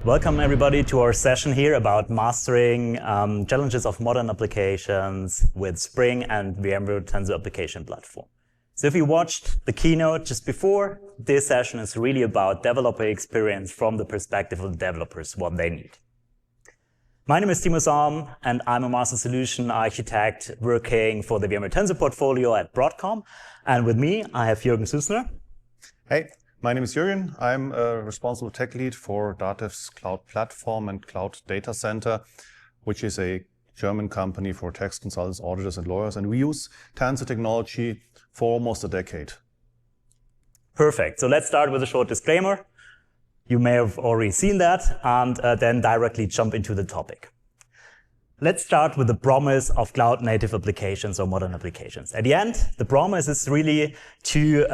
Welcome everybody to our session here about mastering challenges of modern applications with Spring and VMware Tanzu application platform. So if you watched the keynote just before, this session is really about developer experience from the perspective of the developers, what they need. My name is Timo Salm, and I'm a master solution architect working for the VMware Tanzu portfolio at Broadcom. And with me, I have Jürgen Süßner. Hey. My name is Jürgen. I'm a responsible tech lead for Datev's cloud platform and cloud data center, which is a German company for tax consultants, auditors, and lawyers. And we use Tanzu technology for almost a decade. Perfect. So let's start with a short disclaimer. You may have already seen that, and then directly jump into the topic. Let's start with the promise of cloud-native applications or modern applications. At the end, the promise is really to,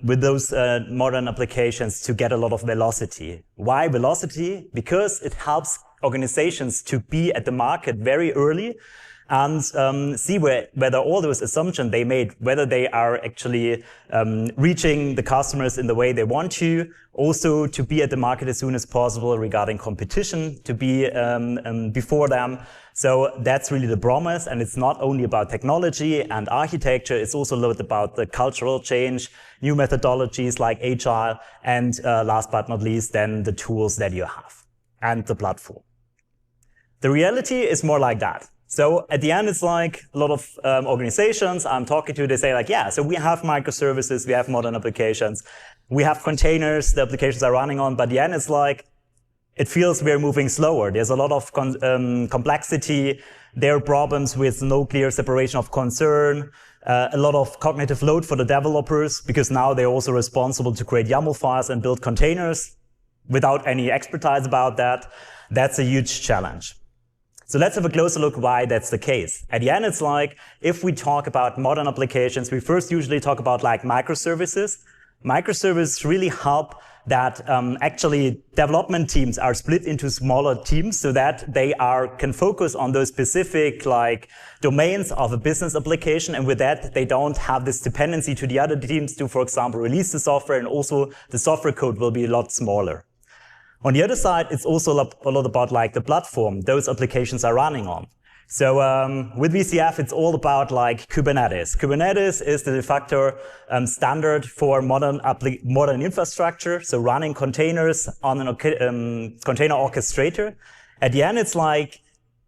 with those modern applications, to get a lot of velocity. Why velocity? Because it helps organizations to be at the market very early and see whether all those assumptions they made, whether they are actually reaching the customers in the way they want to, also to be at the market as soon as possible regarding competition, to be before them. So that's really the promise, and it's not only about technology and architecture, it's also a lot about the cultural change, new methodologies like Agile, and last but not least, then the tools that you have and the platform. The reality is more like that. So at the end, it's like a lot of organizations I'm talking to, they say like, yeah, so we have microservices, we have modern applications, we have containers the applications are running on, but at the end it's like, it feels we're moving slower. There's a lot of complexity. There are problems with no clear separation of concern, a lot of cognitive load for the developers, because now they're also responsible to create YAML files and build containers without any expertise about that. That's a huge challenge. So let's have a closer look why that's the case. At the end, it's like, if we talk about modern applications, we first usually talk about like microservices. Microservices really help that actually development teams are split into smaller teams so that they can focus on those specific like domains of a business application, and with that they don't have this dependency to the other teams to, for example, release the software, and also the software code will be a lot smaller. On the other side, it's also a lot about like the platform those applications are running on. So with VCF, it's all about like Kubernetes. Kubernetes is the de facto standard for modern infrastructure. So running containers on a container orchestrator. At the end, it's like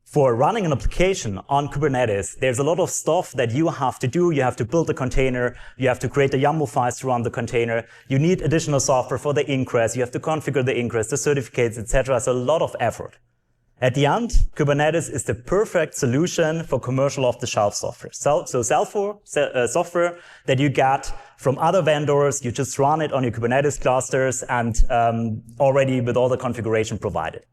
for running an application on Kubernetes, there's a lot of stuff that you have to do. You have to build a container. You have to create the YAML files to run the container. You need additional software for the ingress. You have to configure the ingress, the certificates, etc. So a lot of effort. At the end, Kubernetes is the perfect solution for commercial off-the-shelf software. So software that you get from other vendors, you just run it on your Kubernetes clusters and already with all the configuration provided.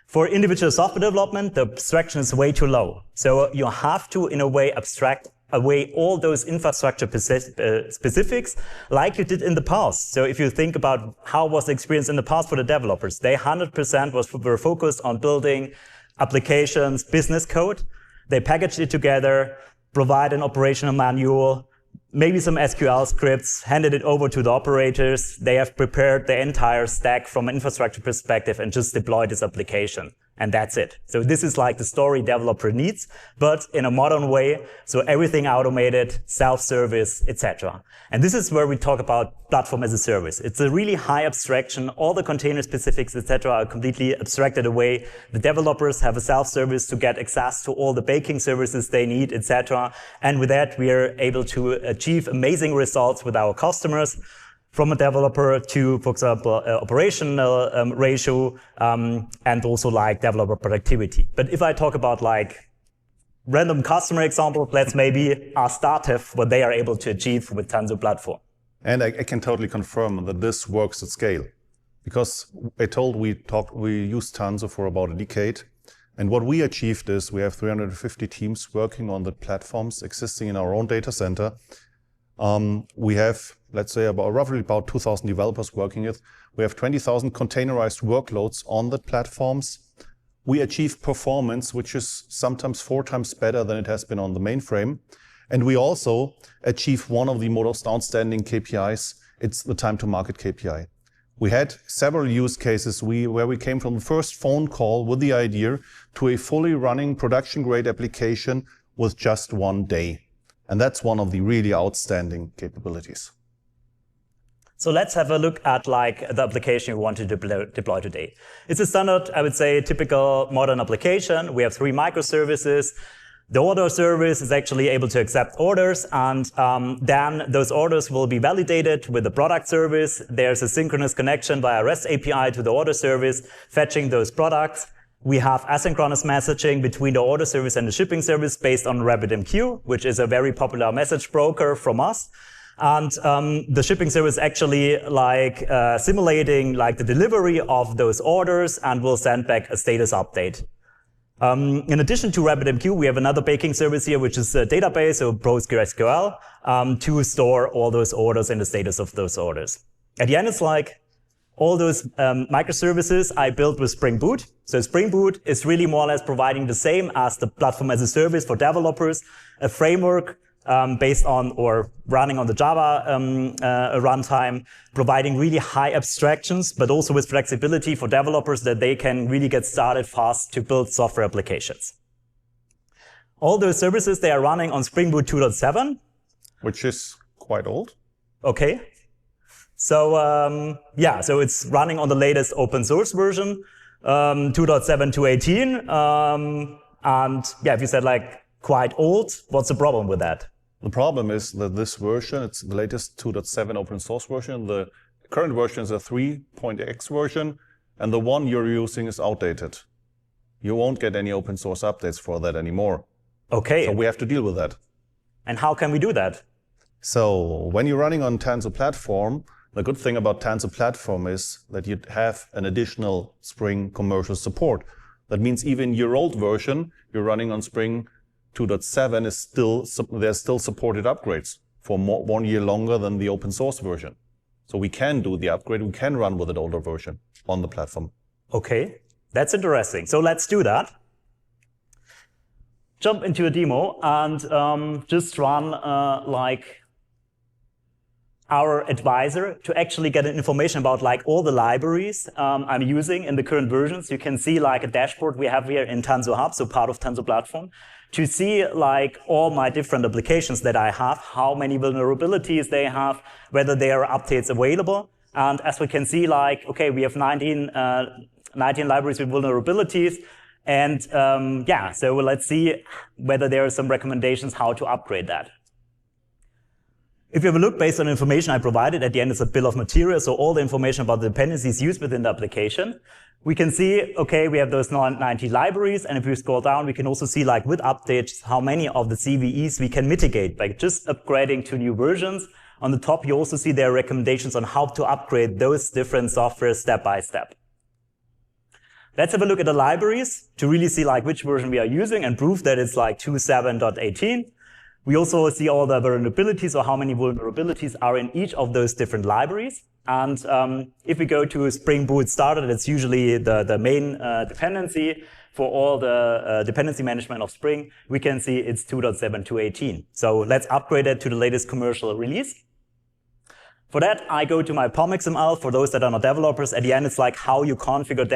For individual software development, the abstraction is way too low. So you have to, in a way, abstract away all those infrastructure specifics like you did in the past. So if you think about how was the experience in the past for the developers, they 100% were focused on building applications, business code. They packaged it together, provide an operational manual, maybe some SQL scripts, handed it over to the operators. They have prepared the entire stack from an infrastructure perspective and just deployed this application. And that's it. So this is like the story developer needs, but in a modern way. So everything automated, self-service, etc. And this is where we talk about platform as a service. It's a really high abstraction. All the container specifics, etc. are completely abstracted away. The developers have a self-service to get access to all the baking services they need, etc. And with that, we are able to achieve amazing results with our customers. From a developer to, for example, operational ratio, and also like developer productivity. But if I talk about like random customer example, let's maybe ask Datev what they are able to achieve with Tanzu Platform. And I can totally confirm that this works at scale, because we used Tanzu for about a decade. And what we achieved is we have 350 teams working on the platforms existing in our own data center. We have, let's say, roughly about 2,000 developers working it. We have 20,000 containerized workloads on the platforms. We achieve performance, which is sometimes 4 times better than it has been on the mainframe. And we also achieve one of the most outstanding KPIs. It's the time to market KPI. We had several use cases where we came from the first phone call with the idea to a fully running production-grade application with just 1 day. And that's one of the really outstanding capabilities. So let's have a look at the application we want to deploy today. It's a standard, I would say, typical modern application. We have 3 microservices. The order service is actually able to accept orders, and then those orders will be validated with the product service. There's a synchronous connection via REST API to the order service, fetching those products. We have asynchronous messaging between the order service and the shipping service based on RabbitMQ, which is a very popular message broker from us. And the shipping service actually simulating the delivery of those orders and will send back a status update. In addition to RabbitMQ, we have another baking service here, which is a database, so PostgreSQL, to store all those orders and the status of those orders. At the end, it's all those microservices I built with Spring Boot. So Spring Boot is really more or less providing the same as the platform as a service for developers, a framework based on or running on the Java runtime, providing really high abstractions, but also with flexibility for developers that they can really get started fast to build software applications. All those services, they are running on Spring Boot 2.7. Which is quite old. Okay. So so it's running on the latest open source version, 2.7 to 18. And if you said quite old, what's the problem with that? The problem is that this version, it's the latest 2.7 open source version. The current version is a 3.x version, and the one you're using is outdated. You won't get any open source updates for that anymore. Okay. So we have to deal with that. And how can we do that? So when you're running on Tanzu Platform, the good thing about Tanzu Platform is that you have an additional Spring commercial support. That means even your old version, you're running on Spring 2.7 is there's still supported upgrades for 1 year longer than the open source version. So we can do the upgrade, we can run with an older version on the platform. Okay, that's interesting. So let's do that. Jump into a demo and just run our advisor to actually get information about all the libraries I'm using in the current versions. You can see a dashboard we have here in Tanzu Hub, so part of Tanzu Platform, to see all my different applications that I have, how many vulnerabilities they have, whether there are updates available. And as we can see, okay, we have 19 libraries with vulnerabilities. And so let's see whether there are some recommendations how to upgrade that. If you have a look based on information I provided, at the end it's a bill of materials, so all the information about the dependencies used within the application. We can see, okay, we have those 90 libraries, and if we scroll down, we can also see with updates how many of the CVEs we can mitigate by just upgrading to new versions. On the top, you also see there are recommendations on how to upgrade those different software step by step. Let's have a look at the libraries to really see which version we are using and prove that it's 2.7.18. We also see all the vulnerabilities or how many vulnerabilities are in each of those different libraries. And if we go to Spring Boot Starter, that's usually the main dependency for all the dependency management of Spring. We can see it's 2.7 to 18. So let's upgrade it to the latest commercial release. For that, I go to my POM XML. For those that are not developers, at the end, it's how you configure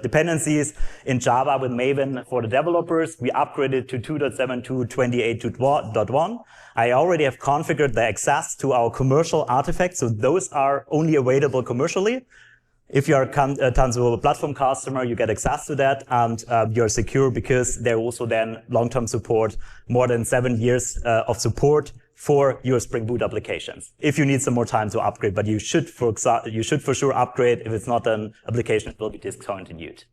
dependencies in Java with Maven for the developers. We upgraded to 2.7 to 28.1. I already have configured the access to our commercial artifacts, so those are only available commercially. If you're a Tanzu Platform customer, you get access to that, and you're secure because they're also then long-term support, more than 7 years of support for your Spring Boot applications. If you need some more time to upgrade, but you should for sure upgrade. If it's not an application, it will be discontinued.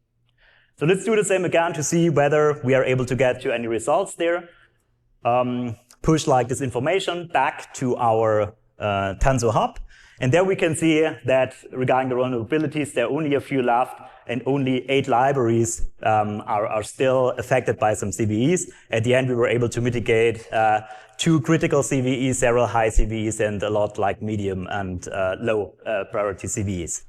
So let's do the same again to see whether we are able to get to any results there. Push this information back to our Tanzu Hub. And there we can see that regarding the vulnerabilities, there are only a few left, and only 8 libraries are still affected by some CVEs. At the end, we were able to mitigate 2 critical CVEs, several high CVEs, and a lot medium and low priority CVEs.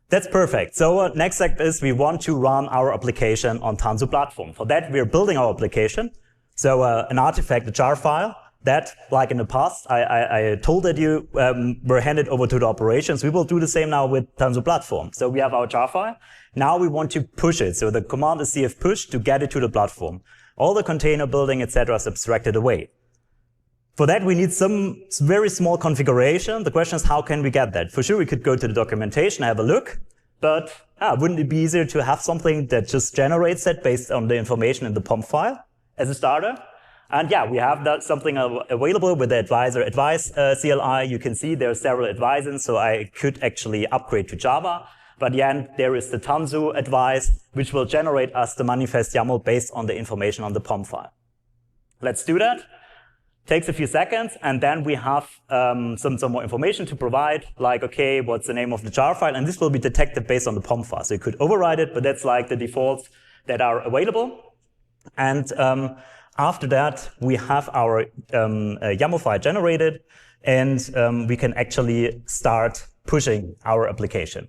That's perfect. So next step is we want to run our application on Tanzu Platform. For that, we're building our application. So an artifact, a jar file, that, like in the past, I told that you were handed over to the operations. We will do the same now with Tanzu Platform. So we have our jar file. Now we want to push it. So the command is cf push to get it to the platform. All the container building, etc. is abstracted away. For that, we need some very small configuration. The question is, how can we get that? For sure, we could go to the documentation, have a look. But wouldn't it be easier to have something that just generates that based on the information in the POM file as a starter? And yeah, we have that something available with the advisor advice CLI. You can see there are several advisors, so I could actually upgrade to Java. But at the end, there is the Tanzu advice, which will generate us the manifest YAML based on the information on the POM file. Let's do that. Takes a few seconds, and then we have some more information to provide, like, okay, what's the name of the jar file? And this will be detected based on the POM file. So you could override it, but that's like the defaults that are available. And after that, we have our YAML file generated, and we can actually start pushing our application.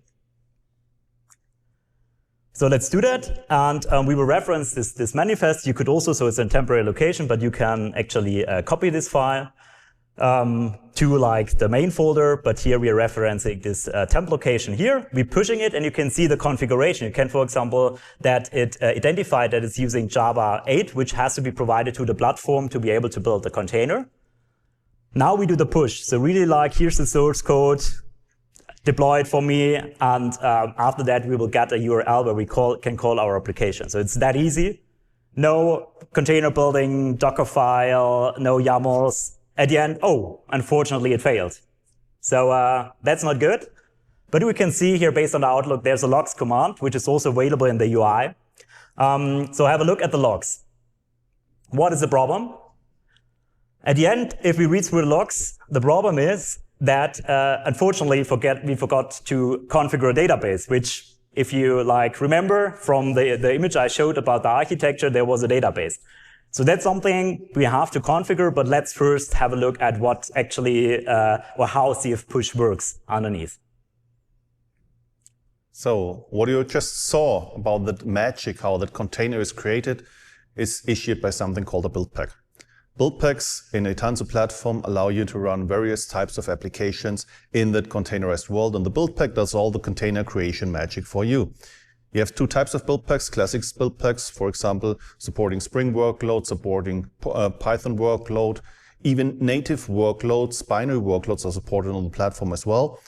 So let's do that, and we will reference this manifest. You could also, so it's a temporary location, but you can actually copy this file to like the main folder, but here we are referencing this temp location here. We're pushing it, and you can see the configuration. You can, for example, that it identified that it's using Java 8, which has to be provided to the platform to be able to build the container. Now we do the push. So really like, here's the source code, deploy it for me, and after that we will get a URL where we can call our application. So it's that easy. No container building, Docker file, no YAMLs. At the end, oh, unfortunately it failed. So that's not good. But we can see here, based on the Outlook, there's a logs command, which is also available in the UI. So have a look at the logs. What is the problem? At the end, if we read through the logs, the problem is that unfortunately we forgot to configure a database, which, if you like remember from the image I showed about the architecture, there was a database. So that's something we have to configure, but let's first have a look at what actually or how CF push works underneath. So what you just saw about that magic, how that container is created, is issued by something called a build pack. Build packs in a Tanzu platform allow you to run various types of applications in that containerized world, and the build pack does all the container creation magic for you. You have two types of build packs: classic build packs, for example, supporting Spring workload, supporting Python workload, even native workloads, binary workloads are supported on the platform as well.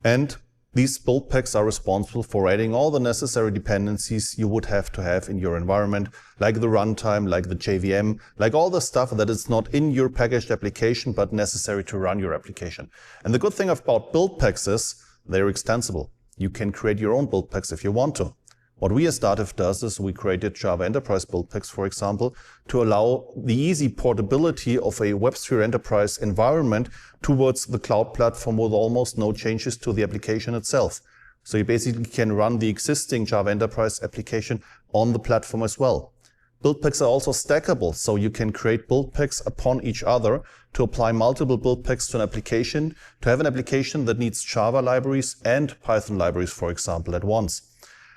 And these build packs are responsible for adding all the necessary dependencies you would have to have in your environment, like the runtime, like the JVM, like all the stuff that is not in your packaged application, but necessary to run your application. And the good thing about build packs is they're extensible. You can create your own build packs if you want to. What we as Datev does is we created Java Enterprise build packs, for example, to allow the easy portability of a WebSphere Enterprise environment towards the cloud platform with almost no changes to the application itself. So you basically can run the existing Java Enterprise application on the platform as well. Build packs are also stackable, so you can create build packs upon each other to apply multiple build packs to an application, to have an application that needs Java libraries and Python libraries, for example, at once.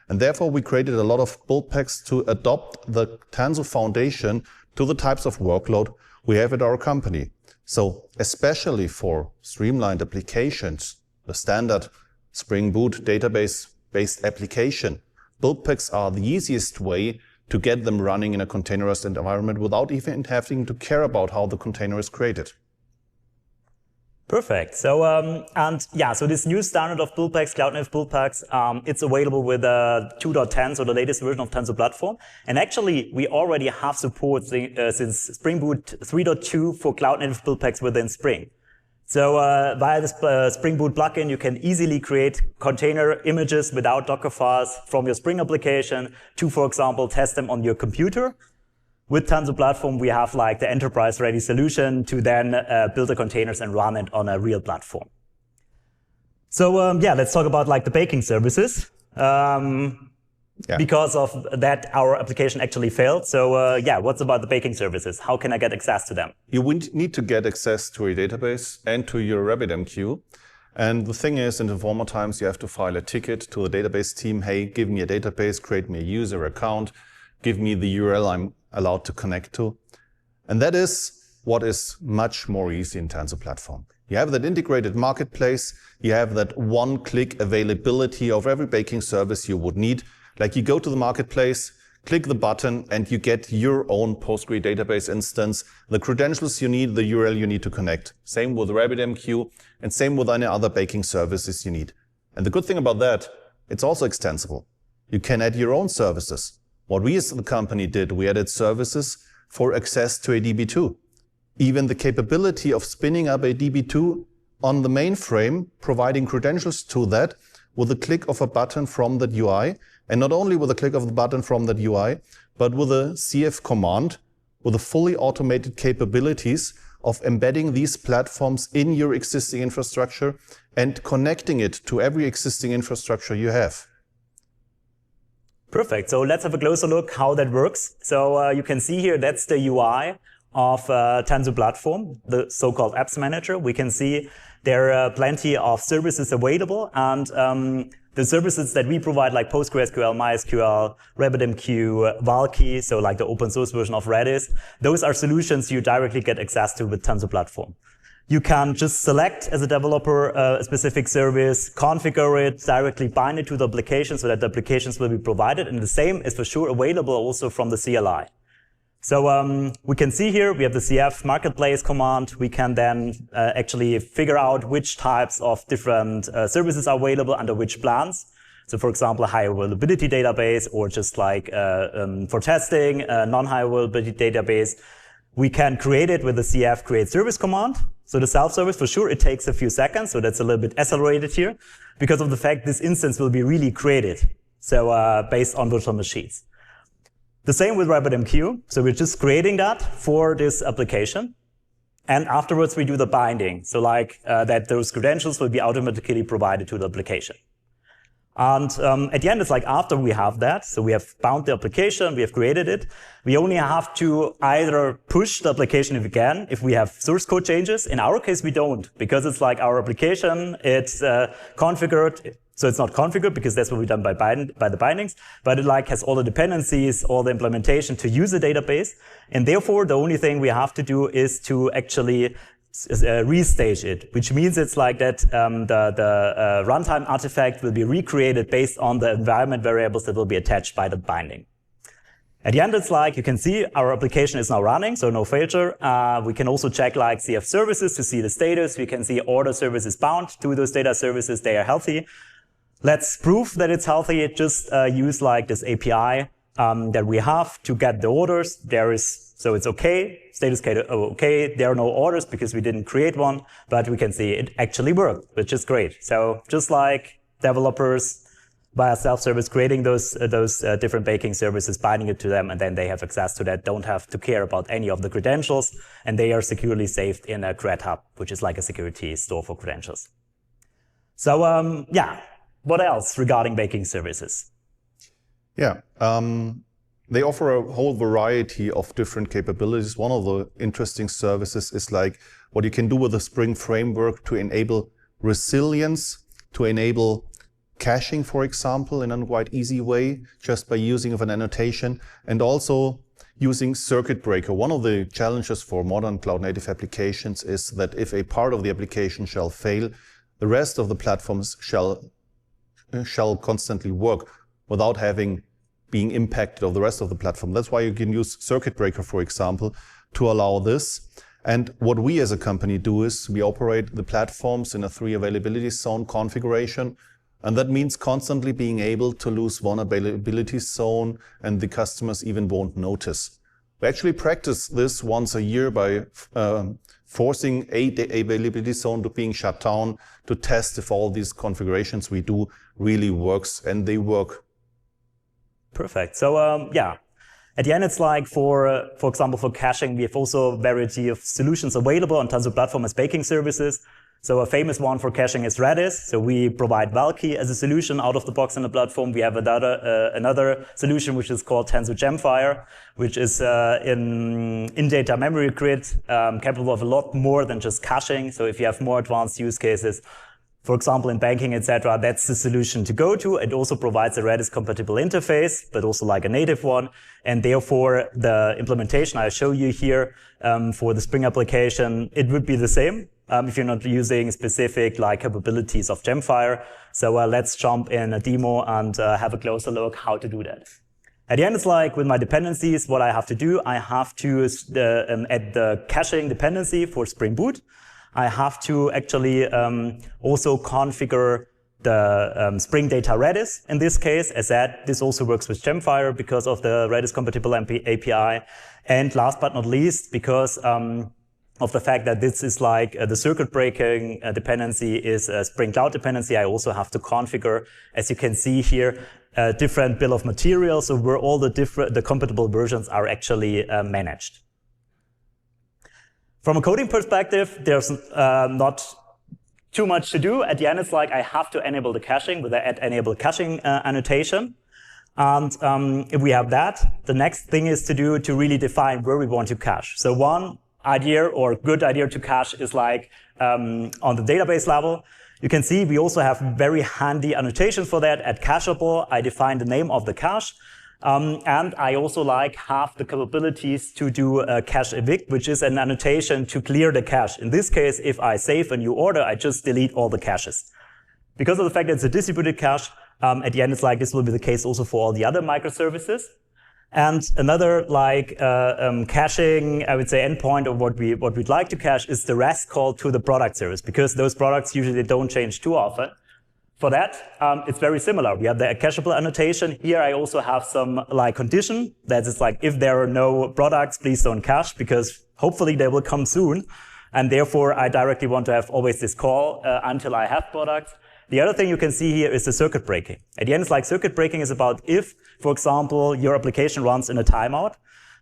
And therefore, we created a lot of build packs to adopt the Tanzu foundation to the types of workload we have at our company. So especially for streamlined applications, the standard Spring Boot database-based application, build packs are the easiest way to get them running in a containerized environment without even having to care about how the container is created. Perfect. So, and yeah, so this new standard of build packs, cloud native build packs, it's available with 2.10, so the latest version of Tanzu Platform. And actually, we already have support since Spring Boot 3.2 for cloud native build packs within Spring. So via this Spring Boot plugin, you can easily create container images without Docker files from your Spring application to, for example, test them on your computer. With Tanzu Platform, we have like the enterprise-ready solution to then build the containers and run it on a real platform. So yeah, let's talk about like the baking services. Because of that, our application actually failed. So yeah, what's about the baking services? How can I get access to them? You need to get access to a database and to your RabbitMQ. And the thing is, in the former times, you have to file a ticket to the database team. Hey, give me a database, create me a user account, give me the URL I'm allowed to connect to. And that is what is much more easy in Tanzu Platform. You have that integrated marketplace, you have that one-click availability of every baking service you would need. Like you go to the marketplace, click the button, and you get your own Postgre database instance, the credentials you need, the URL you need to connect. Same with RabbitMQ, and same with any other baking services you need. And the good thing about that, it's also extensible. You can add your own services. What we as the company did, we added services for access to a DB2. Even the capability of spinning up a DB2 on the mainframe, providing credentials to that with a click of a button from that UI. And not only with a click of the button from that UI, but with a CF command, with the fully automated capabilities of embedding these platforms in your existing infrastructure and connecting it to every existing infrastructure you have. Perfect. So let's have a closer look how that works. So you can see here, that's the UI of Tanzu Platform, the so-called apps manager. We can see there are plenty of services available, and the services that we provide, like PostgreSQL, MySQL, RabbitMQ, Valky, so like the open source version of Redis, those are solutions you directly get access to with Tanzu Platform. You can just select as a developer a specific service, configure it, directly bind it to the application so that the applications will be provided, and the same is for sure available also from the CLI. So we can see here we have the CF marketplace command. We can then actually figure out which types of different services are available under which plans. So for example, a high availability database, or just like for testing, a non-high availability database. We can create it with the CF create service command. So the self-service, for sure, it takes a few seconds. So that's a little bit accelerated here because of the fact this instance will be really created. So based on virtual machines. The same with RabbitMQ. So we're just creating that for this application. And afterwards, we do the binding. So like that those credentials will be automatically provided to the application. And at the end, it's like after we have that, so we have bound the application, we have created it, we only have to either push the application if we can, if we have source code changes. In our case, we don't, because it's like our application, it's configured. So it's not configured because that's what we've done by the bindings, but it like has all the dependencies, all the implementation to use the database. And therefore, the only thing we have to do is to actually restage it, which means it's like that the runtime artifact will be recreated based on the environment variables that will be attached by the binding. At the end, it's like you can see our application is now running, so no failure. We can also check like CF services to see the status. We can see all the services bound to those data services. They are healthy. Let's prove that it's healthy. Just use like this API that we have to get the orders. So it's okay, status code okay. There are no orders because we didn't create one, but we can see it actually worked, which is great. So just like developers via self-service creating those different baking services, binding it to them, and then they have access to that, don't have to care about any of the credentials, and they are securely saved in a Cred Hub, which is like a security store for credentials. So yeah, what else regarding baking services? Yeah. They offer a whole variety of different capabilities. One of the interesting services is like what you can do with the Spring framework to enable resilience, to enable caching, for example, in a quite easy way, just by using of an annotation, and also using circuit breaker. One of the challenges for modern cloud-native applications is that if a part of the application shall fail, the rest of the platforms shall constantly work without being impacted of the rest of the platform. That's why you can use circuit breaker, for example, to allow this. And what we as a company do is we operate the platforms in a 3 availability zone configuration. And that means constantly being able to lose one availability zone, and the customers even won't notice. We actually practice this once a year by forcing a availability zone to being shut down to test if all these configurations we do really works, and they work. Perfect. So yeah, at the end, it's like for example, for caching, we have also a variety of solutions available on Tanzu Platform as baking services. So a famous one for caching is Redis. So we provide Valky as a solution out of the box on the platform. We have another solution which is called Tanzu Gemfire, which is in data memory grid, capable of a lot more than just caching. So if you have more advanced use cases, For example, in banking, etc., that's the solution to go to. It also provides a Redis compatible interface, but also like a native one. And therefore, the implementation I show you here for the Spring application, it would be the same if you're not using specific like capabilities of Gemfire. So let's jump in a demo and have a closer look how to do that. At the end, it's like with my dependencies, what I have to do, I have to add the caching dependency for Spring Boot. I have to actually also configure the Spring Data Redis. In this case, as said, this also works with Gemfire because of the Redis compatible API. And last but not least, because of the fact that this is like the circuit breaking dependency is a Spring Cloud dependency, I also have to configure, as you can see here, a different bill of materials, so where all the compatible versions are actually managed. From a coding perspective, there's not too much to do. At the end, it's like I have to enable the caching with the add enable caching annotation. And if we have that, the next thing is to do to really define where we want to cache. So one idea or good idea to cache is like on the database level. You can see we also have very handy annotations for that. At cacheable, I define the name of the cache. And I also have the capabilities to do a cache evict, which is an annotation to clear the cache. In this case, if I save a new order, I just delete all the caches. Because of the fact that it's a distributed cache, at the end, it's like this will be the case also for all the other microservices. And another caching, I would say, endpoint of what we'd like to cache is the REST call to the product service, because those products usually don't change too often. For that, it's very similar. We have the cacheable annotation. Here I also have some condition that is like, if there are no products, please don't cache, because hopefully they will come soon. And therefore, I directly want to have always this call until I have products. The other thing you can see here is the circuit breaking. At the end, it's like circuit breaking is about if, for example, your application runs in a timeout.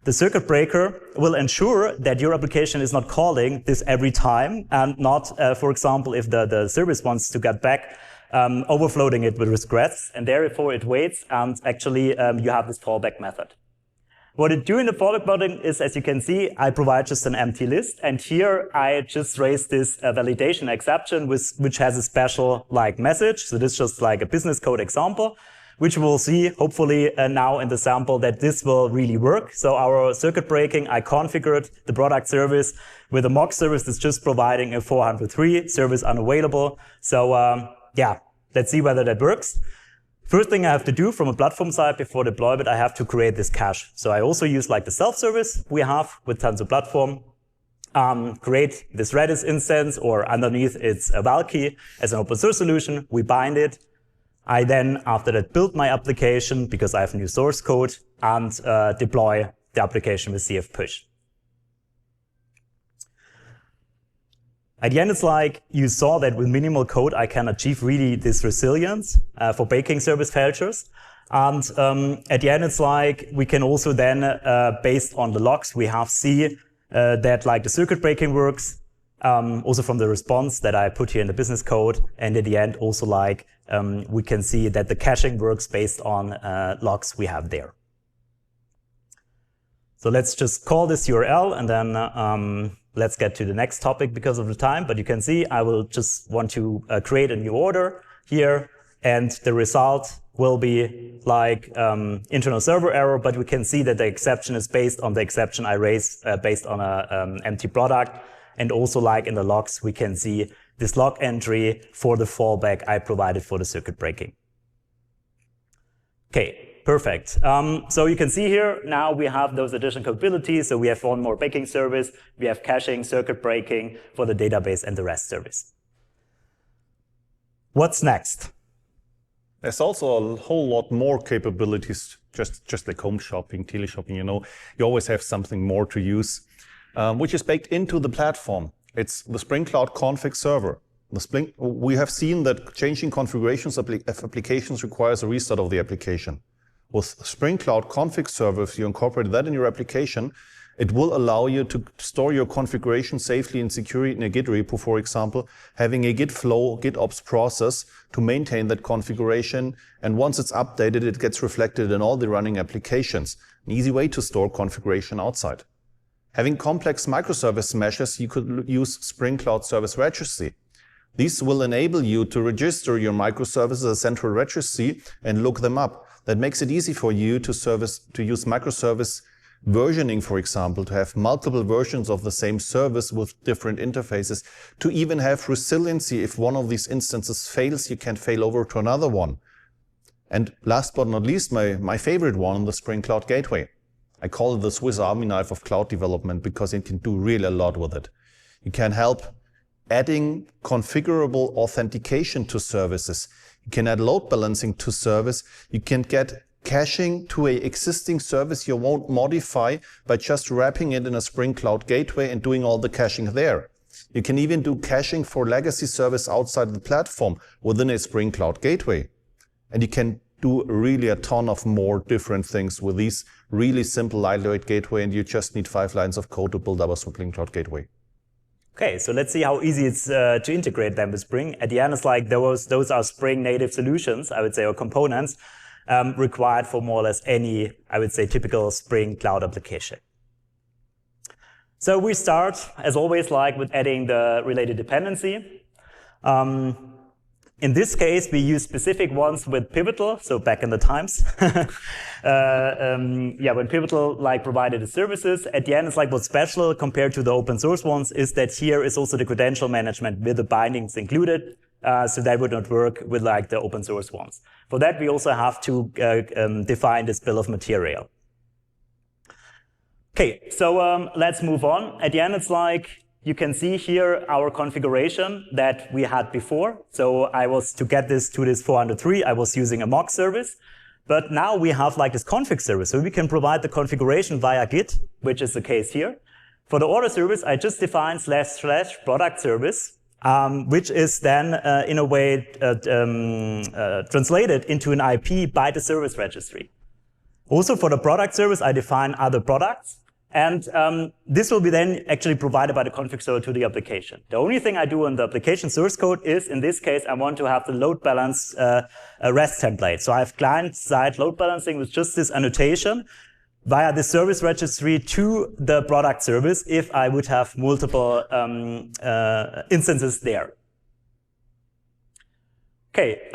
The circuit breaker will ensure that your application is not calling this every time and not, for example, if the service wants to get back, overflowing it with requests, and therefore it waits, and actually you have this fallback method. What it do in the fallback button is, as you can see, I provide just an empty list, and here I just raise this validation exception, which has a special message. So this is just like a business code example, which we'll see hopefully now in the sample that this will really work. So our circuit breaking, I configured the product service with a mock service that's just providing a 403 service unavailable. So yeah, let's see whether that works. First thing I have to do from a platform side before deployment, I have to create this cache. So I also use the self-service we have with Tanzu Platform, create this Redis instance, or underneath it's a val key as an open source solution. We bind it. I then, after that, build my application because I have new source code, and deploy the application with CF push. At the end, it's like you saw that with minimal code, I can achieve really this resilience for baking service failures. And at the end, it's like we can also then, based on the logs, we have see that the circuit breaking works, also from the response that I put here in the business code. And at the end, also we can see that the caching works based on logs we have there. So let's just call this URL, and then let's get to the next topic because of the time. But you can see I will just want to create a new order here, and the result will be internal server error, but we can see that the exception is based on the exception I raised based on an empty product. And also in the logs, we can see this log entry for the fallback I provided for the circuit breaking. Okay. Perfect. So you can see here, now we have those additional capabilities. So we have one more baking service. We have caching, circuit breaking for the database and the REST service. What's next? There's also a whole lot more capabilities, just like home shopping, tele shopping, you always have something more to use, which is baked into the platform. It's the Spring Cloud config server. We have seen that changing configurations of applications requires a restart of the application. With Spring Cloud config server, if you incorporate that in your application, it will allow you to store your configuration safely and securely in a Git repo, for example, having a Git flow, GitOps process to maintain that configuration. And once it's updated, it gets reflected in all the running applications. An easy way to store configuration outside. Having complex microservice meshes, you could use Spring Cloud Service Registry. These will enable you to register your microservices as a central registry and look them up. That makes it easy for you to use microservice versioning, for example, to have multiple versions of the same service with different interfaces, to even have resiliency. If one of these instances fails, you can fail over to another one. And last but not least, my favorite one, the Spring Cloud Gateway. I call it the Swiss Army knife of cloud development because it can do really a lot with it. You can help adding configurable authentication to services. You can add load balancing to service. You can get caching to an existing service you won't modify by just wrapping it in a Spring Cloud Gateway and doing all the caching there. You can even do caching for legacy service outside the platform within a Spring Cloud Gateway. And you can do really a ton of more different things with these really simple lightweight gateway, and you just need 5 lines of code to build up a Spring Cloud Gateway. Okay, so let's see how easy it's to integrate them with Spring. At the end, it's like those are Spring native solutions, I would say, or components required for more or less any, I would say, typical Spring Cloud application. So we start, as always, like with adding the related dependency. In this case, we use specific ones with Pivotal, so back in the times. When Pivotal like provided the services, at the end it's like what's special compared to the open source ones is that here is also the credential management with the bindings included. So that would not work with like the open source ones. For that, we also have to define this bill of material. Okay, so let's move on. At the end, it's like you can see here our configuration that we had before. So to get this to this 403, I was using a mock service. But now we have like this config service. So we can provide the configuration via Git, which is the case here. For the order service, I just defined / product service, which is then in a way translated into an IP by the service registry. Also for the product service, I define other products. And this will be then actually provided by the config server to the application. The only thing I do in the application source code is, in this case, I want to have the load balance REST template. So I have client-side load balancing with just this annotation via the service registry to the product service if I would have multiple instances there. Okay,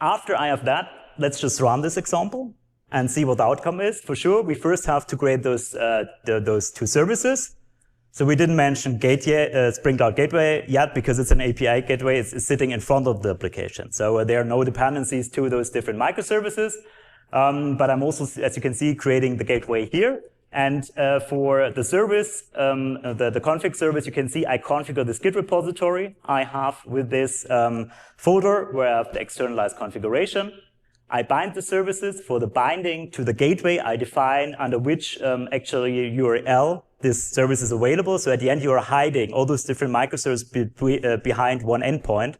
after I have that, let's just run this example and see what the outcome is. For sure, we first have to create those 2 services. So we didn't mention Spring Cloud Gateway yet because it's an API gateway. It's sitting in front of the application. So there are no dependencies to those different microservices. But I'm also, as you can see, creating the gateway here. And for the service, the config service, you can see I configure this Git repository I have with this folder where I have the externalized configuration. I bind the services. For the binding to the gateway, I define under which actually URL this service is available. So at the end, you are hiding all those different microservices behind one endpoint.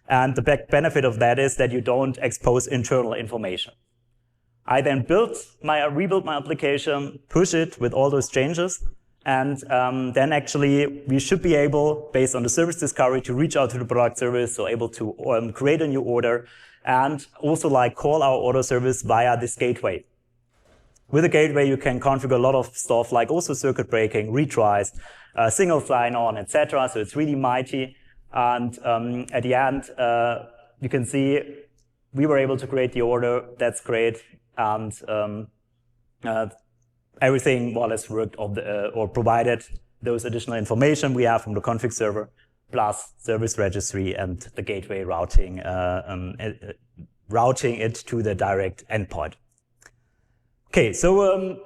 And the benefit of that is that you don't expose internal information. I then rebuild my application, push it with all those changes. And then actually, we should be able, based on the service discovery, to reach out to the product service, so able to create a new order, and also like call our order service via this gateway. With a gateway, you can configure a lot of stuff like also circuit breaking, retries, single sign-on, etc. So it's really mighty. And at the end, you can see we were able to create the order. That's great. And everything more or less worked or provided those additional information we have from the config server, plus service registry and the gateway routing it to the direct endpoint. Okay, so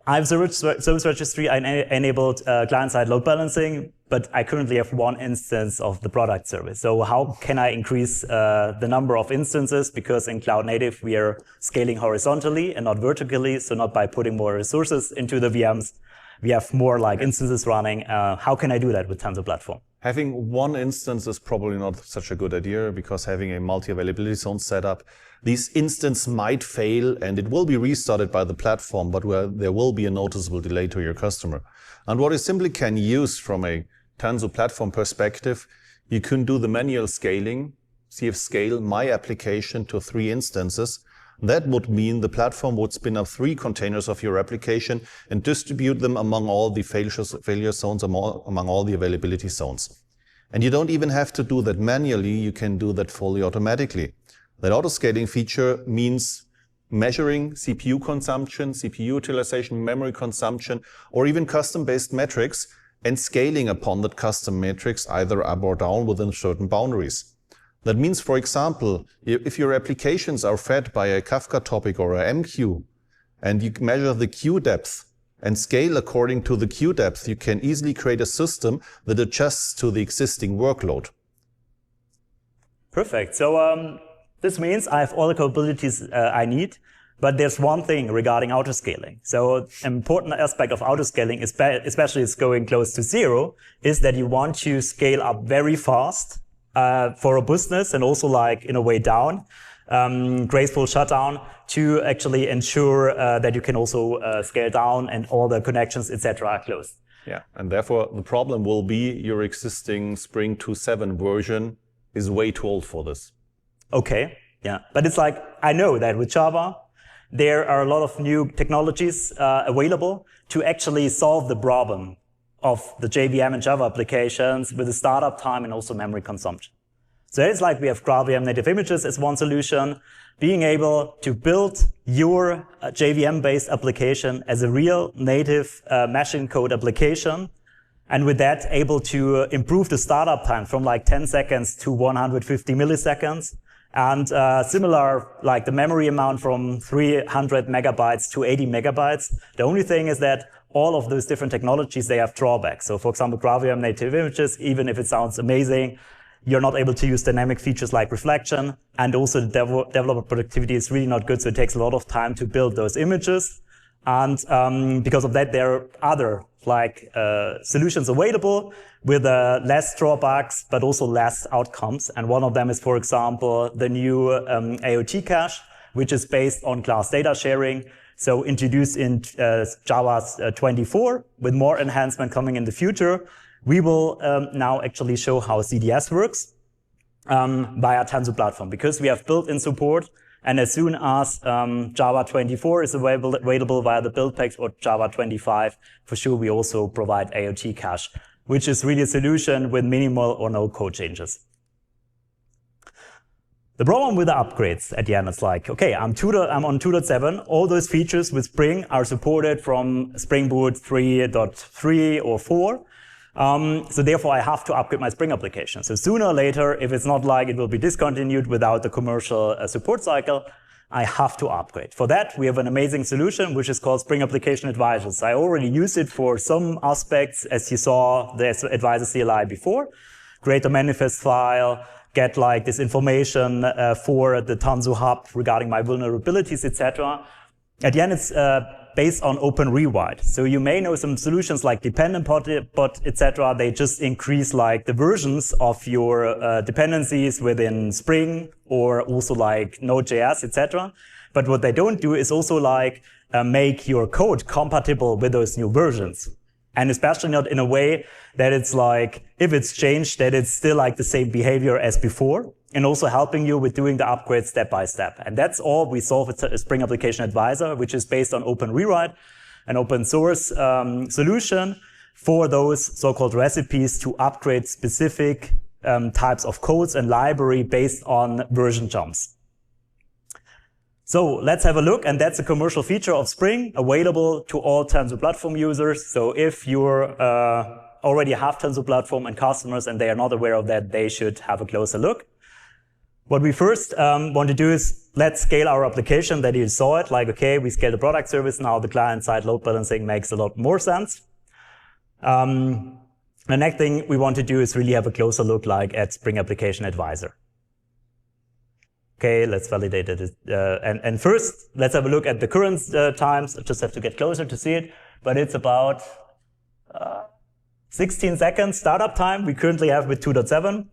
I have service registry. I enabled client-side load balancing, but I currently have 1 instance of the product service. So how can I increase the number of instances? Because in Cloud Native, we are scaling horizontally and not vertically, so not by putting more resources into the VMs. We have more like instances running. How can I do that with Tanzu Platform? Having 1 instance is probably not such a good idea, because having a multi-availability zone setup, these instances might fail and it will be restarted by the platform, but there will be a noticeable delay to your customer. And what you simply can use from a Tanzu Platform perspective, you can do the manual scaling, CF scale my application to 3 instances. That would mean the platform would spin up 3 containers of your application and distribute them among all the failure zones, among all the availability zones. And you don't even have to do that manually, you can do that fully automatically. That auto-scaling feature means measuring CPU consumption, CPU utilization, memory consumption, or even custom-based metrics, and scaling upon that custom metrics either up or down within certain boundaries. That means, for example, if your applications are fed by a Kafka topic or a MQ, and you measure the queue depth and scale according to the queue depth, you can easily create a system that adjusts to the existing workload. Perfect. So this means I have all the capabilities I need, but there's one thing regarding autoscaling. So an important aspect of autoscaling, especially it's going close to zero, is that you want to scale up very fast for robustness and also like in a way down, graceful shutdown to actually ensure that you can also scale down and all the connections, etc. are closed. Yeah, and therefore the problem will be your existing Spring 2.7 version is way too old for this. Okay, yeah, but it's like, I know that with Java, there are a lot of new technologies available to actually solve the problem of the JVM and Java applications with the startup time and also memory consumption. So it's like we have GraalVM native images as one solution, being able to build your JVM-based application as a real native machine code application, and with that able to improve the startup time from like 10 seconds to 150 milliseconds, and similar like the memory amount from 300 megabytes to 80 megabytes. The only thing is that all of those different technologies, they have drawbacks. So for example, GraalVM native images, even if it sounds amazing, you're not able to use dynamic features like reflection, and also the developer productivity is really not good, so it takes a lot of time to build those images. And because of that, there are other like solutions available with less drawbacks, but also less outcomes. And one of them is, for example, the new AOT cache, which is based on class data sharing. So introduced in Java 24 with more enhancement coming in the future. We will now actually show how CDS works via Tanzu Platform, because we have built-in support. And as soon as Java 24 is available via the build packs or Java 25, for sure we also provide AOT cache, which is really a solution with minimal or no code changes. The problem with the upgrades at the end is like, okay, I'm on 2.7. All those features with Spring are supported from Spring Boot 3.3 or 4. So therefore, I have to upgrade my Spring application. So sooner or later, if it's not like it will be discontinued without the commercial support cycle, I have to upgrade. For that, we have an amazing solution, which is called Spring Application Advisors. I already used it for some aspects, as you saw the Advisor CLI before. Create a manifest file, get like this information for the Tanzu Hub regarding my vulnerabilities, etc. At the end, it's based on open rewrite. So you may know some solutions like dependent bot, etc. They just increase like the versions of your dependencies within Spring or also like Node.js, etc. But what they don't do is also like make your code compatible with those new versions. And especially not in a way that it's like, if it's changed, that it's still like the same behavior as before, and also helping you with doing the upgrade step by step. And that's all we solve with a Spring Application Advisor, which is based on open rewrite, an open source solution for those so-called recipes to upgrade specific types of codes and library based on version jumps. So let's have a look, and that's a commercial feature of Spring available to all Tanzu Platform users. So if you already have Tanzu Platform and customers and they are not aware of that, they should have a closer look. What we first want to do is let's scale our application that you saw it. Like, okay, we scale the product service. Now the client-side load balancing makes a lot more sense. The next thing we want to do is really have a closer look like at Spring Application Advisor. Okay, let's validate it. And first, let's have a look at the current times. I just have to get closer to see it. But it's about 16 seconds startup time we currently have with 2.7.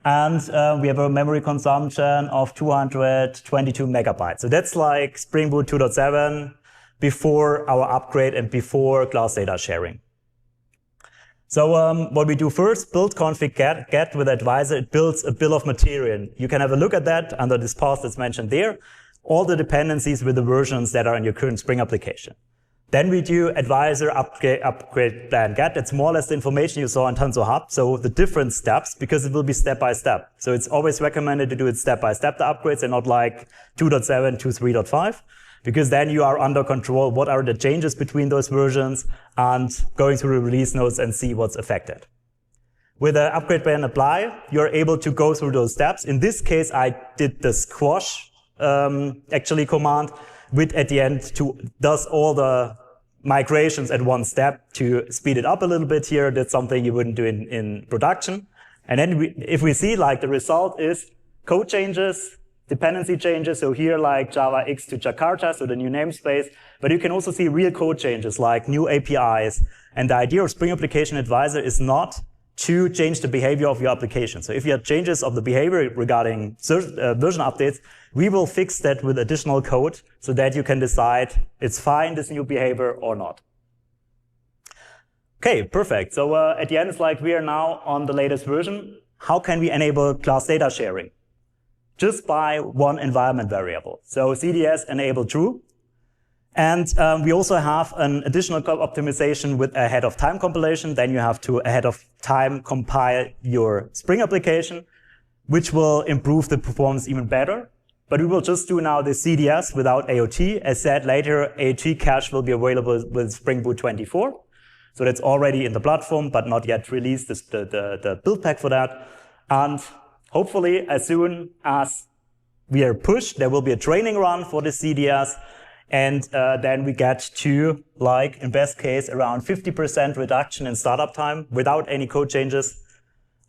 And we have a memory consumption of 222 megabytes. So that's like Spring Boot 2.7 before our upgrade and before class data sharing. So what we do first, build config get with Advisor, it builds a bill of material. You can have a look at that under this path that's mentioned there, all the dependencies with the versions that are in your current Spring application. Then we do advisor upgrade plan get. That's more or less the information you saw in Tanzu Hub. So the different steps, because it will be step by step. So it's always recommended to do it step by step, the upgrades, and not like 2.7 to 3.5, because then you are under control. What are the changes between those versions, and going through the release notes and see what's affected. With the upgrade plan apply, you're able to go through those steps. In this case, I did the squash actually command, which at the end does all the migrations at one step to speed it up a little bit here. That's something you wouldn't do in production. And then if we see like the result is code changes, dependency changes. So here like Java X to Jakarta, so the new namespace. But you can also see real code changes like new APIs. And the idea of Spring Application Advisor is not to change the behavior of your application. So if you have changes of the behavior regarding version updates, we will fix that with additional code so that you can decide it's fine, this new behavior, or not. Okay, perfect. So at the end, it's like we are now on the latest version. How can we enable class data sharing? Just by one environment variable. So CDS enable true. And we also have an additional optimization with ahead of time compilation. Then you have to ahead of time compile your Spring application, which will improve the performance even better. But we will just do now the CDS without AOT. As said later, AOT cache will be available with Spring Boot 24. So that's already in the platform, but not yet released, the build pack for that. And hopefully, as soon as we are pushed, there will be a training run for the CDS. And then we get to, like, in best case, around 50% reduction in startup time without any code changes.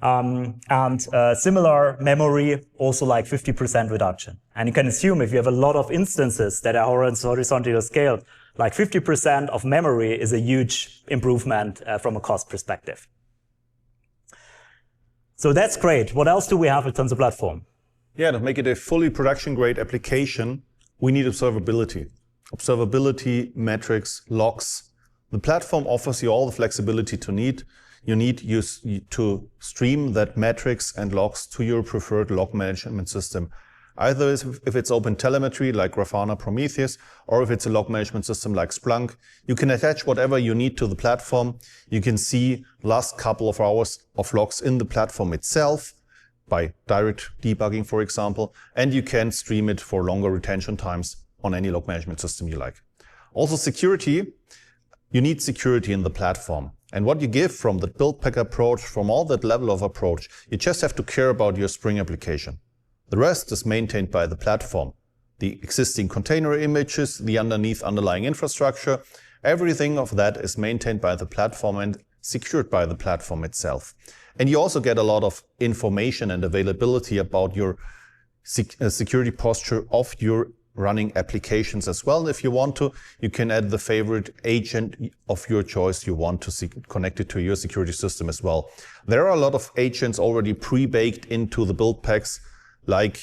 Similar memory, also like 50% reduction. And you can assume if you have a lot of instances that are horizontally scaled, like 50% of memory is a huge improvement from a cost perspective. So that's great. What else do we have with Tanzu Platform? Yeah, to make it a fully production-grade application, we need observability. Observability, metrics, logs. The platform offers you all the flexibility you need to stream that metrics and logs to your preferred log management system. Either if it's open telemetry like Grafana Prometheus, or if it's a log management system like Splunk, you can attach whatever you need to the platform. You can see last couple of hours of logs in the platform itself by direct debugging, for example, and you can stream it for longer retention times on any log management system you like. Also security, you need security in the platform. And what you give from the build pack approach, from all that level of approach, you just have to care about your Spring application. The rest is maintained by the platform. The existing container images, the underlying infrastructure, everything of that is maintained by the platform and secured by the platform itself. And you also get a lot of information and availability about your security posture of your running applications as well. If you want to, you can add the favorite agent of your choice you want to connect it to your security system as well. There are a lot of agents already pre-baked into the build packs, like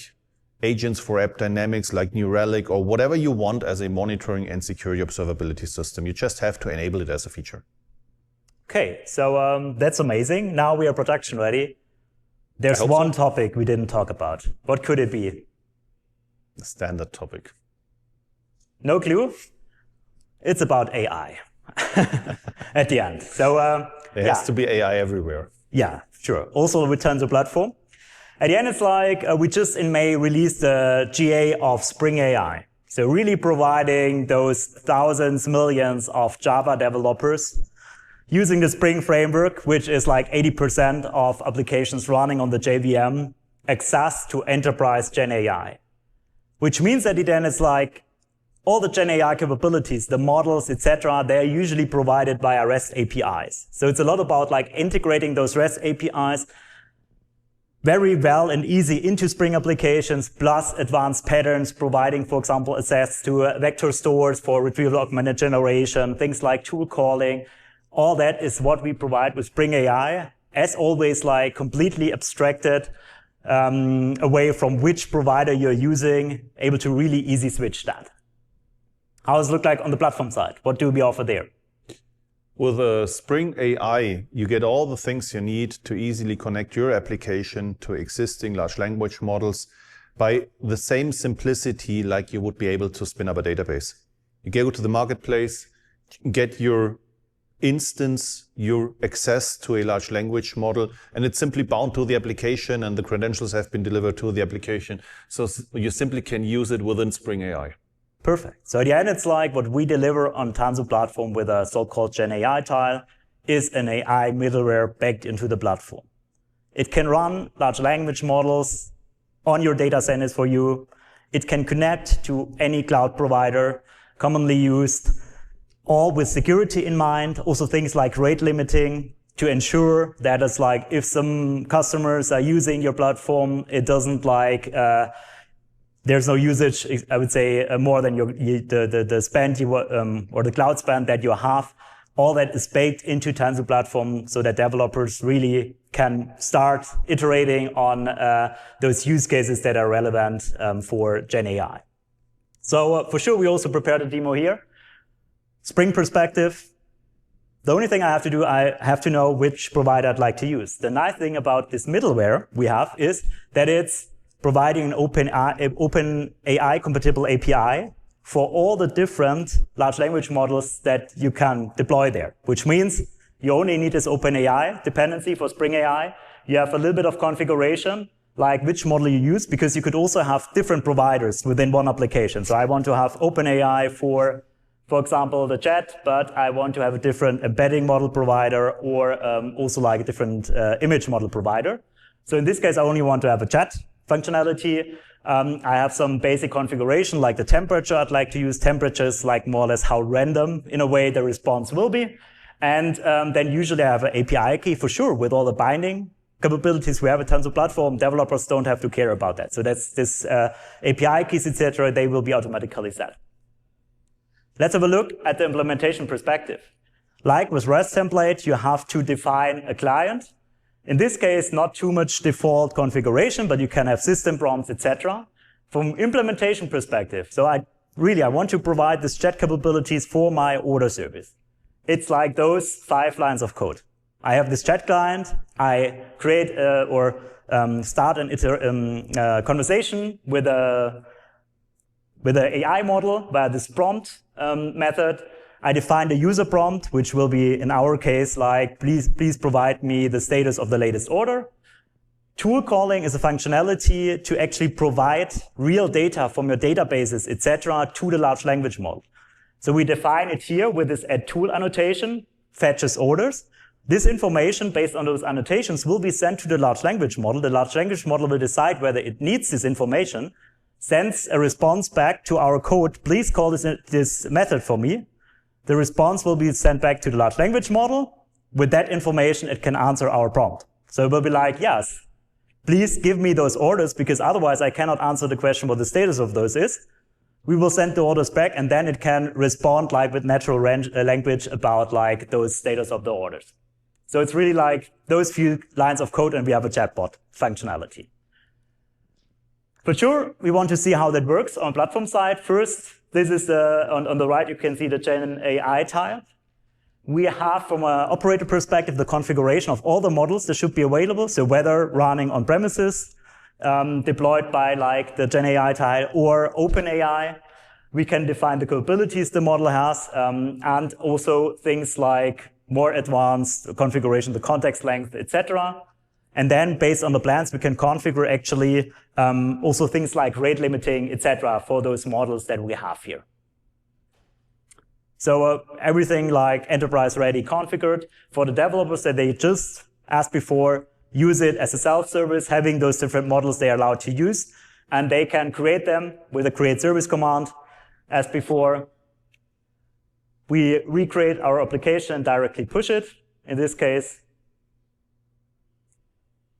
agents for app dynamics, like New Relic, or whatever you want as a monitoring and security observability system. You just have to enable it as a feature. Okay, so that's amazing. Now we are production ready. There's one topic we didn't talk about. What could it be? The standard topic. No clue? It's about AI at the end. So there has to be AI everywhere. Yeah, sure. Also with Tanzu Platform. At the end, it's like we just in May released the GA of Spring AI. So really providing those thousands, millions of Java developers using the Spring framework, which is like 80% of applications running on the JVM, access to enterprise Gen AI. Which means that then it's like all the Gen AI capabilities, the models, etc., they're usually provided via REST APIs. So it's a lot about like integrating those REST APIs very well and easy into Spring applications, plus advanced patterns, providing, for example, access to vector stores for retrieval augmented generation, things like tool calling. All that is what we provide with Spring AI, as always, like completely abstracted away from which provider you're using, able to really easy switch that. How does it look like on the platform side? What do we offer there? With Spring AI, you get all the things you need to easily connect your application to existing large language models by the same simplicity like you would be able to spin up a database. You go to the marketplace, get your instance, your access to a large language model, and it's simply bound to the application and the credentials have been delivered to the application. So you simply can use it within Spring AI. Perfect. So at the end, it's like what we deliver on Tanzu Platform with a so-called Gen AI tile is an AI middleware backed into the platform. It can run large language models on your data centers for you. It can connect to any cloud provider commonly used, all with security in mind. Also things like rate limiting to ensure that it's like if some customers are using your platform, it doesn't like there's no usage, I would say, more than the spend or the cloud spend that you have. All that is baked into Tanzu Platform so that developers really can start iterating on those use cases that are relevant for Gen AI. So for sure, we also prepared a demo here. Spring perspective. The only thing I have to do, I have to know which provider I'd like to use. The nice thing about this middleware we have is that it's providing an open AI compatible API for all the different large language models that you can deploy there, which means you only need this OpenAI dependency for Spring AI. You have a little bit of configuration, like which model you use, because you could also have different providers within one application. So I want to have OpenAI for example, the chat, but I want to have a different embedding model provider or also like a different image model provider. So in this case, I only want to have a chat functionality. I have some basic configuration like the temperature. I'd like to use temperatures like more or less how random in a way the response will be. And then usually I have an API key for sure with all the binding capabilities we have at Tanzu Platform. Developers don't have to care about that. So that's this API keys, etc. They will be automatically set. Let's have a look at the implementation perspective. Like with REST template, you have to define a client. In this case, not too much default configuration, but you can have system prompts, etc. From implementation perspective, so I want to provide this chat capabilities for my order service. It's like those 5 lines of code. I have this chat client. I create start an conversation with an AI model via this prompt method. I define the user prompt, which will be in our case like please provide me the status of the latest order. Tool calling is a functionality to actually provide real data from your databases, etc., to the large language model. So we define it here with this add tool annotation, fetches orders. This information based on those annotations will be sent to the large language model. The large language model will decide whether it needs this information, sends a response back to our code, please call this method for me. The response will be sent back to the large language model. With that information, it can answer our prompt. So it will be like, yes, please give me those orders because otherwise I cannot answer the question what the status of those is. We will send the orders back and then it can respond like with natural language about like those status of the orders. So it's really like those few lines of code and we have a chatbot functionality. For sure, we want to see how that works on platform side. First, this is on the right, you can see the Gen AI tile. We have, from an operator perspective, the configuration of all the models that should be available. So whether running on premises, deployed by like the Gen AI tile or OpenAI, we can define the capabilities the model has, and also things like more advanced configuration, the context length, etc. And then based on the plans, we can configure actually also things like rate limiting, etc. for those models that we have here. So everything like enterprise ready configured for the developers that they just, as before, use it as a self-service, having those different models they are allowed to use. And they can create them with a create service command. As before, we recreate our application and directly push it, in this case.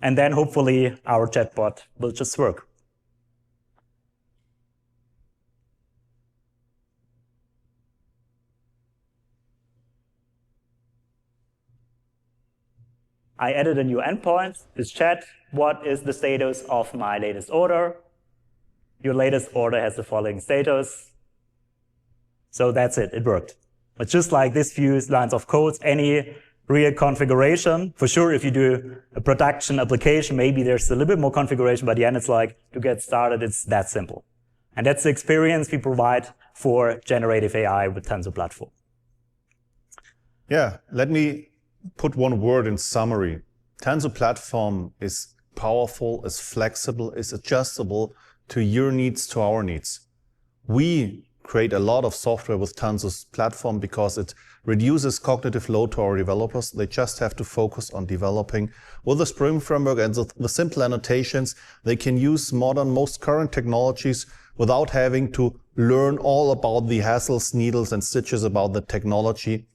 And then hopefully our chatbot will just work. I added a new endpoint, this chat. What is the status of my latest order? Your latest order has the following status. So that's it, it worked. But just like this few lines of code, any real configuration, for sure if you do a production application, maybe there's a little bit more configuration, but at the end it's like, to get started, it's that simple. And that's the experience we provide for generative AI with Tanzu Platform. Yeah, let me put one word in summary. Tanzu Platform is powerful, is flexible, is adjustable to your needs, to our needs. We create a lot of software with Tanzu's platform because it reduces cognitive load to our developers. They just have to focus on developing with the Spring framework and the simple annotations. They can use modern, most current technologies without having to learn all about the hassles, needles, and stitches about the technology.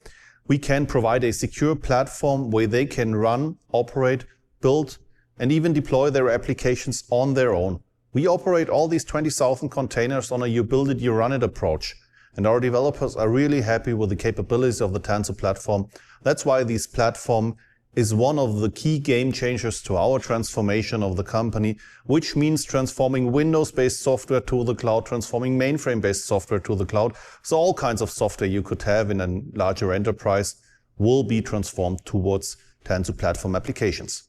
We can provide a secure platform where they can run, operate, build, and even deploy their applications on their own. We operate all these 20,000 containers on a you build it, you run it approach. And our developers are really happy with the capabilities of the Tanzu platform. That's why this platform is one of the key game changers to our transformation of the company, which means transforming Windows-based software to the cloud, transforming mainframe-based software to the cloud. So all kinds of software you could have in a larger enterprise will be transformed towards Tanzu platform applications.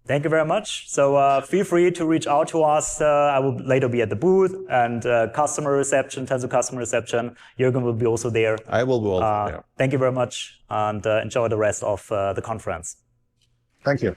Thank you very much. So feel free to reach out to us. I will later be at the booth and customer reception, Tanzu customer reception. Jürgen will be also there. I will be also there. Thank you very much and enjoy the rest of the conference. Thank you.